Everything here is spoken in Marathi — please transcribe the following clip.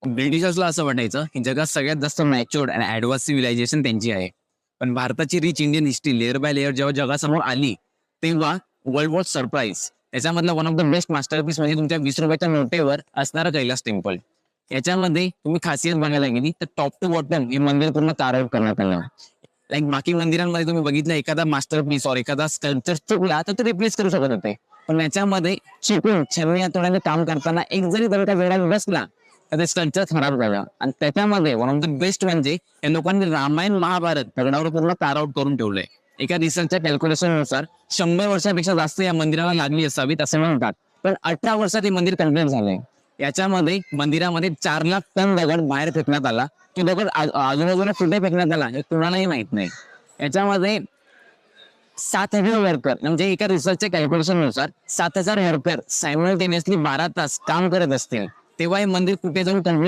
ब्रिटिशर्सला असं वाटायचं की जगात सगळ्यात जास्त मॅच्युअर्ड आणि ॲडव्हान्स सिव्हिलायझेशन त्यांची आहे. पण भारताची rich Indian history layer by layer जेव्हा जगासमोर आली, तेव्हा वर्ल्ड वॉज सरप्राईज. त्याच्यामधला one of the best masterpiece म्हणजे तुमच्या 20 रुपयाच्या नोटेवर असणारं कैलास टेम्पल. याच्यामध्ये तुम्ही खासियत बघायला गेली तर टॉप टू बॉटम हे मंदिर पूर्ण कार्व करण्यात आलं. लाईक बाकी मंदिरांमध्ये तुम्ही बघितलं एखादा मास्टरपीस और एखादा स्कल्पचर चुकला तर ते रिप्लेस करू शकत होते. पण याच्यामध्ये चुकून छेवणी हातोड्याने काम करताना एक जरी दगड वेळा बसला तर ते स्कल्पचर खराब झालं. आणि त्याच्यामध्ये वन ऑफ द बेस्ट म्हणजे या लोकांनी रामायण महाभारत दगडावर पूर्ण कार आउट करून ठेवलंय. एका रिसर्चच्या कॅल्क्युलेशननुसार 100 वर्षापेक्षा जास्त या मंदिराला लागली असावीत असे म्हणतात. पण 18 वर्षात हे मंदिर कम्प्लीट झालंय. याच्यामध्ये मंदिरामध्ये 4 लाख टन दगड बाहेर फेकण्यात आला. तो दगड आजूबाजूला कुठे फेकण्यात आला हे कुणालाही माहित नाही. याच्यामध्ये 7,000 वर्कर म्हणजे एका रिसर्चच्या कॅल्क्युलेशननुसार 7,000 हेल्पर सायमल्टेनियसली 12 तास काम करत असतील, तेव्हा हे मंदिर कुठे जाऊन